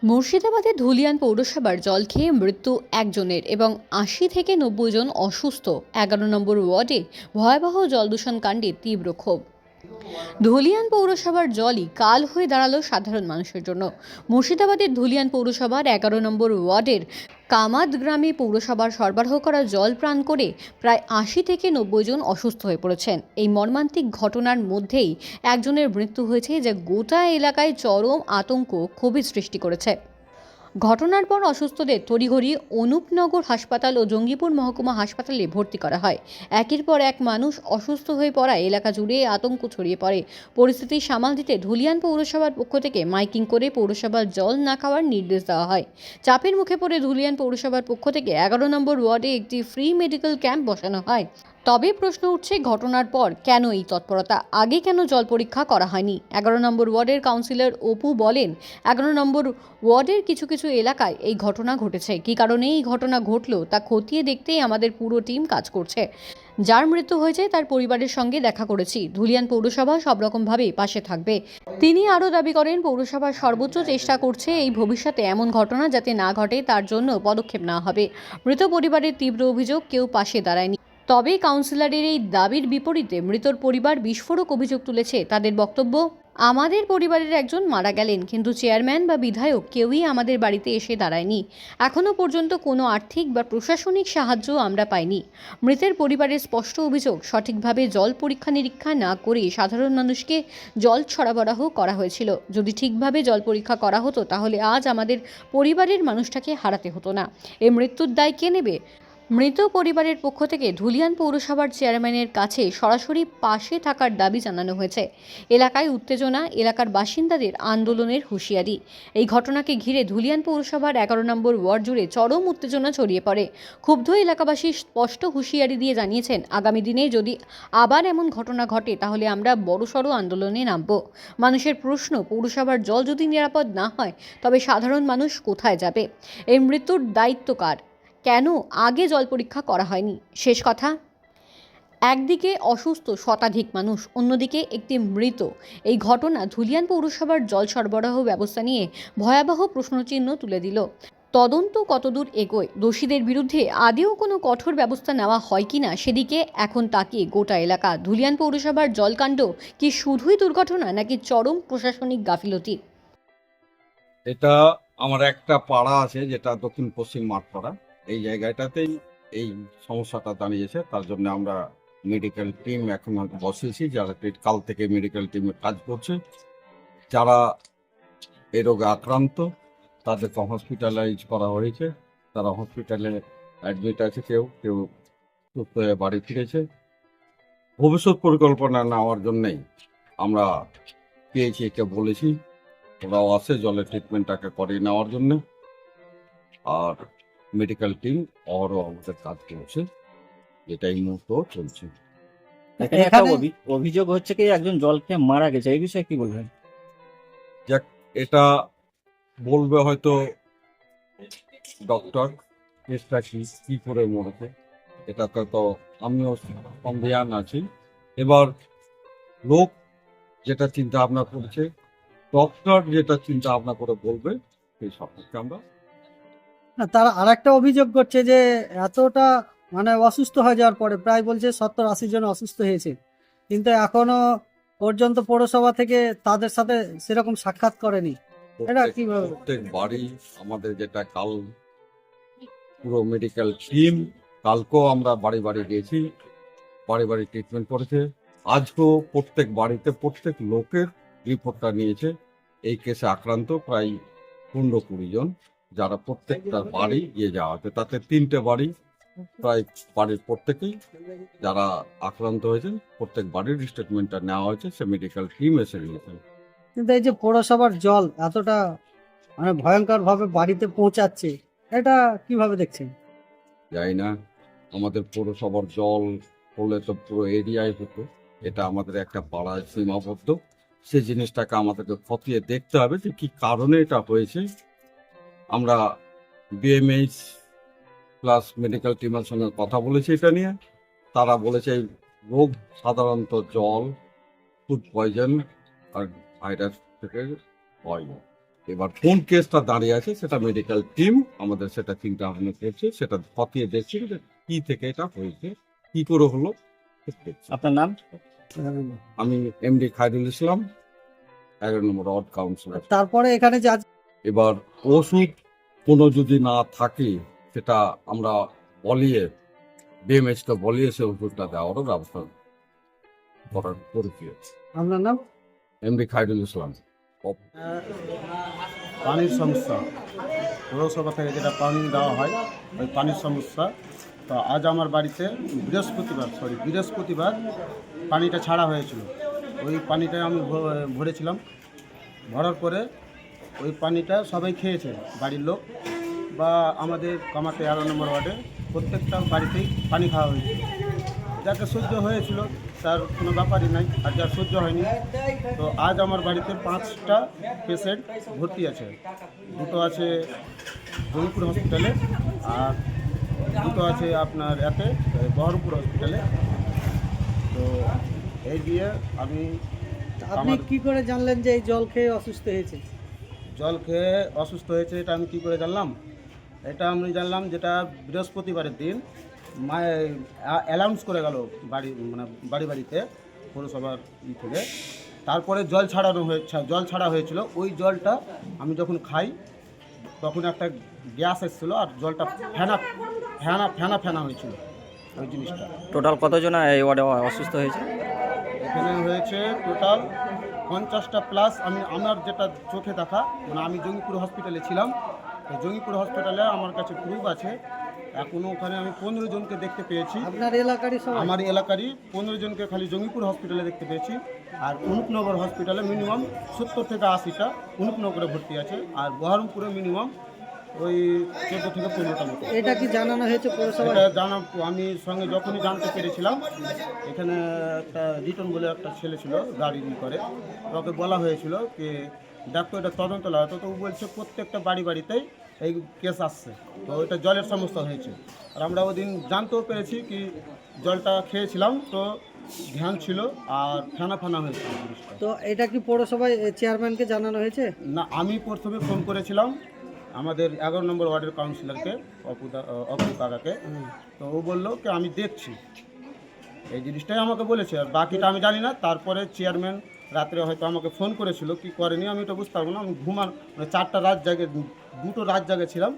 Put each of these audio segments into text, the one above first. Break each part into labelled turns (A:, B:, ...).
A: মুর্শিদাবাদের ধুলিয়ান পৌরসভার জল খেয়ে মৃত্যু একজনের এবং ৮০ থেকে ৯০ জন অসুস্থ। ১১ নম্বর ওয়ার্ডে ভয়াবহ জলদূষণ কাণ্ডে তীব্র ক্ষোভ। ধুলিয়ান পৌরসভার জলই কাল হয়ে দাঁড়ালো সাধারণ মানুষের জন্য। মুর্শিদাবাদের ধুলিয়ান পৌরসভার ১১ নম্বর ওয়ার্ডের কামাদ গ্রামে পৌরসভার সরবরাহ করা জল পান করে প্রায় ৮০ থেকে ৯০ জন অসুস্থ হয়ে পড়েছেন। এই মর্মান্তিক ঘটনার মধ্যেই একজনের মৃত্যু হয়েছে, যা গোটা এলাকায় চরম আতঙ্ক ক্ষোভের সৃষ্টি করেছে। ঘটনার পর অসুস্থদের তড়িঘড়ি অনুপনগর হাসপাতাল ও জঙ্গিপুর মহকুমা হাসপাতালে ভর্তি করা হয়। একের পর এক মানুষ অসুস্থ হয়ে পড়ায় এলাকা জুড়ে আতঙ্ক ছড়িয়ে পড়ে। পরিস্থিতি সামাল দিতে ধুলিয়ান পৌরসভার পক্ষ থেকে মাইকিং করে পৌরসভার জল না খাওয়ার নির্দেশ দেওয়া হয়। চাপের মুখে পড়ে ধুলিয়ান পৌরসভার পক্ষ থেকে ১১ নম্বর ওয়ার্ডে একটি ফ্রি মেডিকেল ক্যাম্প বসানো হয়। তবে প্রশ্ন উঠছে, ঘটনার পর কেন এই তৎপরতা? আগে কেন জল পরীক্ষা করা হয়নি? ১১ নম্বর ওয়ার্ডের কাউন্সিলর অপু বলেন, ১১ নম্বর ওয়ার্ডের কিছু কিছু এলাকায় এই ঘটনা ঘটেছে। কী কারণে এই ঘটনা ঘটলো তা খতিয়ে দেখতেই আমাদের পুরো টিম কাজ করছে। যার মৃত্যু হয়েছে তার পরিবারের সঙ্গে দেখা করেছি। ধুলিয়ান পৌরসভা সব রকমভাবেই পাশে থাকবে। তিনি আরও দাবি করেন, পৌরসভা সর্বোচ্চ চেষ্টা করছে এই ভবিষ্যতে এমন ঘটনা যাতে না ঘটে তার জন্য পদক্ষেপ নেওয়া হবে। মৃত পরিবারের তীব্র অভিযোগ, কেউ পাশে দাঁড়ায়নি। তবে কাউন্সিলরের এই দাবির বিপরীতে মৃতর পরিবার বিস্ফোরক অভিযোগ তুলেছে। তাদের বক্তব্য, আমাদের পরিবারের একজন মারা গেলেন, কিন্তু চেয়ারম্যান বা বিধায়ক কেউই আমাদের বাড়িতে এসে দাঁড়ায়নি। এখনও পর্যন্ত কোনো আর্থিক বা প্রশাসনিক সাহায্য আমরা পাইনি। মৃতের পরিবারের স্পষ্ট অভিযোগ, সঠিকভাবে জল পরীক্ষা নিরীক্ষা না করে সাধারণ মানুষকে জল সরবরাহ করা হয়েছিল। যদি ঠিকভাবে জল পরীক্ষা করা হতো তাহলে আজ আমাদের পরিবারের মানুষটাকে হারাতে হতো না। এই মৃত্যুর দায় কে নেবে? মৃত পরিবারের পক্ষ থেকে ধুলিয়ান পৌরসভার চেয়ারম্যানের কাছে সরাসরি পাশে থাকার দাবি জানানো হয়েছে। এলাকায় উত্তেজনা, এলাকার বাসিন্দাদের আন্দোলনের হুঁশিয়ারি। এই ঘটনাকে ঘিরে ধুলিয়ান পৌরসভার ১১ নম্বর ওয়ার্ড জুড়ে চরম উত্তেজনা ছড়িয়ে পড়ে। ক্ষুব্ধ এলাকাবাসী স্পষ্ট হুঁশিয়ারি দিয়ে জানিয়েছেন, আগামী দিনে যদি আবার এমন ঘটনা ঘটে তাহলে আমরা বড়সড় আন্দোলনে নামব। মানুষের প্রশ্ন, পৌরসভার জল যদি নিরাপদ না হয় তবে সাধারণ মানুষ কোথায় যাবে? এই মৃত্যুর দায়িত্ব কার? কেন আগে জল পরীক্ষা করা হয়নি? শেষ কথা, একদিকে অসুস্থ শতাধিক মানুষ, অন্যদিকে একটি মৃত। এই ঘটনা ধুলিয়ান পৌরসভার জল সরবরাহ ব্যবস্থা নিয়ে ভয়াবহ প্রশ্নচিহ্ন তুলে দিল। তদন্ত কতদূর এগোয়, দোষীদের বিরুদ্ধে আদেও কোনো কঠোর ব্যবস্থা নেওয়া হয় কিনা সেদিকে এখন তাকিয়ে গোটা এলাকা। ধুলিয়ান পৌরসভার জলকাণ্ড কি শুধুই দুর্ঘটনা নাকি চরম প্রশাসনিক গাফিলতি?
B: এটা আমার একটা পাড়া আছে, যেটা দক্ষিণ পশ্চিম মাঠপাড়া। এই জায়গাটাতেই এই সমস্যাটা দাঁড়িয়েছে। তার জন্য আমরা মেডিকেল টিম এখন বসেছি, যারা কাল থেকে মেডিকেল টিমে কাজ করছে। যারা এই রোগে আক্রান্ত তাদেরকে হসপিটালাইজ করা হয়েছে। তারা হসপিটালে অ্যাডমিট আছে, কেউ কেউ সুস্থ হয়ে বাড়ি ফিরেছে। ভবিষ্যৎ পরিকল্পনা নেওয়ার জন্যেই আমরা পিএইচইকে বলেছি, ওরাও আছে জলের ট্রিটমেন্টটাকে করিয়ে নেওয়ার জন্য। আর মেডিকেল টিম আরও আমাদের কাজ করছে, যেটা এই মুহূর্ত চলছে।
C: এখানে একটা অভিযোগ হচ্ছে কি একজন জল খেয়ে মারা গেছে, এই বিষয়ে কি বলবেন?
B: যাক, এটা বলবে হয়তো ডক্টর, কেসটা কি করে মরেছে এটা তো আমিও সন্দেহান আছি। এবার লোক যেটা চিন্তা ভাবনা করছে, ডক্টর যেটা চিন্তা ভাবনা করে বলবে, সেই সম্পর্কে আমরা।
D: না, তারা আরেকটা অভিযোগ করছে যে এতটা অসুস্থ হয়ে যাওয়ার পরে প্রায় বলছে ৭০-৮০ জন অসুস্থ হয়েছে, কিন্তু এখনো পর্যন্ত পৌরসভা থেকে তাদের সাথে সেরকম সাক্ষাৎ করেনি। এটা কিভাবে?
B: প্রত্যেক বাড়ি আমাদের, যেটা কাল পুরো মেডিকেল টিম, কালকেও আমরা বাড়ি বাড়ি গিয়েছি, বাড়ি বাড়ি ট্রিটমেন্ট করেছে। আজকেও প্রত্যেক বাড়িতে প্রত্যেক লোকের রিপোর্টটা নিয়েছে। এই কেসে আক্রান্ত প্রায় ১৫-২০ জন, যারা প্রত্যেকটা বাড়ি গিয়ে যাওয়া হচ্ছে। তাতে ৩টে বাড়ি, প্রায় বাড়ির প্রত্যেকেই যারা আক্রান্ত হয়েছেন প্রত্যেক বাড়ির স্টেটমেন্টটা নেওয়া হয়েছে। সে মেডিকেল টিম এসে নিয়েছে।
D: কিন্তু এই যে পৌরসভার জল এতটা ভয়ঙ্কর ভাবে বাড়িতে পৌঁছাচ্ছে, এটা কিভাবে দেখছেন?
B: যাই না, আমাদের পৌরসভার জল হলে তো পুরো এরিয়ায় হতো, এটা আমাদের একটা পাড়ায় সীমাবদ্ধ। সেই জিনিসটাকে আমাদেরকে খতিয়ে দেখতে হবে যে কি কারণে এটা হয়েছে। আমরা বিএমএইচ প্লাস মেডিকেল টিমের সঙ্গে কথা বলেছি এটা নিয়ে। তারা বলেছে এই রোগ সাধারণত জল, ফুড পয়জন আর ভাইরাস থেকে হয়। এবার কোন কেসটা দাঁড়িয়ে আছে সেটা মেডিকেল টিম আমাদের সেটা চিন্তা ভাবনা করছে, সেটা খতিয়ে দেখছে যে কি থেকে এটা হয়েছে, কি করে হলো।
C: আপনার নাম?
B: আমি এমডি খায়রুল ইসলাম, 11 নম্বর ওয়ার্ড কাউন্সিলর।
D: তারপরে এখানে যে
B: এবার ওষুধ কোনো যদি না থাকে সেটা আমরা বলিয়ে বিএমএইচকে বলিয়ে সে ওষুধটা দেওয়ারও ব্যবস্থা করার করেছি।
D: আপনার নাম?
B: এমডি খায়রুল ইসলাম।
E: পানির সমস্যা, পৌরসভা থেকে যেটা পানি দেওয়া হয় ওই পানির সমস্যা। তো আজ আমার বাড়িতে বৃহস্পতিবার পানিটা ছাড়া হয়েছিল। ওই পানিটা আমি ভরেছিলাম, ভরার পরে ওই পানিটা সবাই খেয়েছে, বাড়ির লোক বা আমাদের কামাতে 11 নম্বর ওয়ার্ডে প্রত্যেকটা বাড়িতেই পানি খাওয়া হয়েছিল। যাকে সহ্য হয়েছিল তার কোনো ব্যাপারই নাই, আর যার সহ্য হয়নি। তো আজ আমার বাড়িতে 5টা পেশেন্ট ভর্তি আছে। দুটো আছে জয়পুর হসপিটালে আর দুটো আছে আপনার বহরমপুর হসপিটালে। তো এই দিয়ে
D: আপনি কি করে জানলেন যে এই জল খেয়ে অসুস্থ হয়েছে?
E: জল খেয়ে অসুস্থ হয়েছে এটা আমি কী করে জানলাম? এটা আমি জানলাম যেটা বৃহস্পতিবারের দিন অ্যানাউন্স করে গেল বাড়িতে পৌরসভার থেকে। তারপরে জল ছাড়া হয়েছিল। ওই জলটা আমি যখন খাই তখন একটা গ্যাস এসেছিল আর জলটা ফেনা হয়েছিল ওই জিনিসটা।
C: টোটাল কতজন এই ওয়ার্ডে অসুস্থ হয়েছে?
E: এখানে হয়েছে টোটাল 50টা প্লাস। আমার যেটা চোখে দেখা, আমি জঙ্গিপুর হসপিটালে ছিলাম। তো জঙ্গিপুর হসপিটালে আমার কাছে প্রুফ আছে। এখনও ওখানে আমি 15 জনকে দেখতে পেয়েছি।
D: আপনার এলাকারই সব?
E: আমার এলাকারই 15 জনকে খালি জঙ্গিপুর হসপিটালে দেখতে পেয়েছি। আর অনুপনগর হসপিটালে মিনিমাম 70 থেকে 80টা অনুপনগরে ভর্তি আছে। আর বহরমপুরে মিনিমাম ওই 14 থেকে 15টা মতো।
D: এটা কি জানানো হয়েছে পৌরসভা?
E: এটা আমি সঙ্গে যখনই জানতে পেরেছিলাম, এখানে একটা রিটন বলে একটা ছেলে ছিল গাড়ি করে, ওকে বলা হয়েছিল যে দেখো এটা তদন্ত লাগাতো। তো ও বলছে প্রত্যেকটা বাড়িতেই এই কেস আসছে। তো এটা জলের সমস্যা হয়েছে। আর আমরা ওদিন জানতেও পেরেছি কি জলটা খেয়েছিলাম, তো ধ্যান ছিল আর ফেনা হয়েছিল জিনিসটা।
D: তো এটা কি পৌরসভায় চেয়ারম্যানকে জানানো হয়েছে?
E: না, আমি প্রথমে ফোন করেছিলাম আমাদের 11 নম্বর ওয়ার্ডের কাউন্সিলরকে, অপু কাকাকে। তো ও বললো কি আমি দেখছি, এই জিনিসটাই আমাকে বলেছে। আর বাকিটা আমি জানি না। তারপরে চেয়ারম্যান রাত্রে হয়তো আমাকে ফোন করেছিল, কি করেনি আমি এটা বুঝতে পারবো না। আমি 2টো রাত জাগে ছিলাম,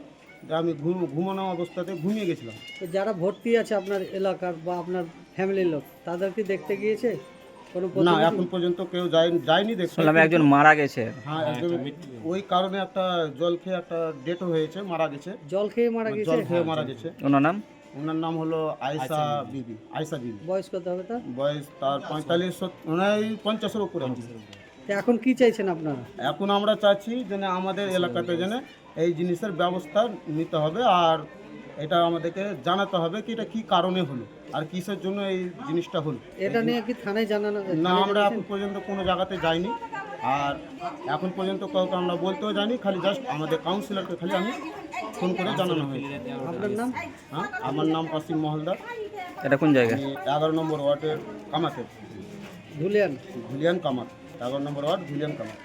E: যে আমি ঘুমানো অবস্থাতে ঘুমিয়ে গেছিলাম।
D: তো যারা ভর্তি আছে আপনার এলাকার বা আপনার ফ্যামিলির লোক, তাদেরকে দেখতে গিয়েছে কোনো
E: না,
D: প্রতিনিধি?
E: এখন পর্যন্ত কেউ যায়নি দেখতে।
C: শুনলাম একজন মারা গেছে।
E: হ্যাঁ, ওই কারণে একটা জল খেয়ে একটা ডেটও হয়েছে, মারা গেছে।
D: জল খেয়ে মারা গেছে?
E: জল খেয়ে মারা গেছে।
C: ওনার নাম?
E: ওনার নাম হলো আয়েশা বিবি।
D: বয়স কত হবে তার?
E: বয়স তার 50-এর উপরে।
D: তো এখন কি চাইছেন আপনারা?
E: এখন আমরা চাচ্ছি যে আমাদের এলাকাতে যেন এই জিনিসের ব্যবস্থা নিতে হবে, আর এটা আমাদেরকে জানাতে হবে কি এটা কি কারণে হলো আর কিসের জন্য এই জিনিসটা হলো।
D: এটা নিয়ে কি থানায় জানানো?
E: না, আমরা এখন পর্যন্ত কোনো জায়গাতে যাইনি, আর এখন পর্যন্ত কাউকে আমরা বলতেও যাইনি। খালি জাস্ট আমাদের কাউন্সিলরকে খালি আমি ফোন করে জানানো হয়েছে।
D: আপনার নাম?
E: হ্যাঁ, আমার নাম কাসিম মহলদার।
C: এটা কোন জায়গা?
E: আমি 11 নম্বর ওয়ার্ডের কামাতে,
D: ধুলিয়ান
E: ধুলিয়ান কামাত, 11 নম্বর ওয়ার্ড ধুলিয়ান কামাত।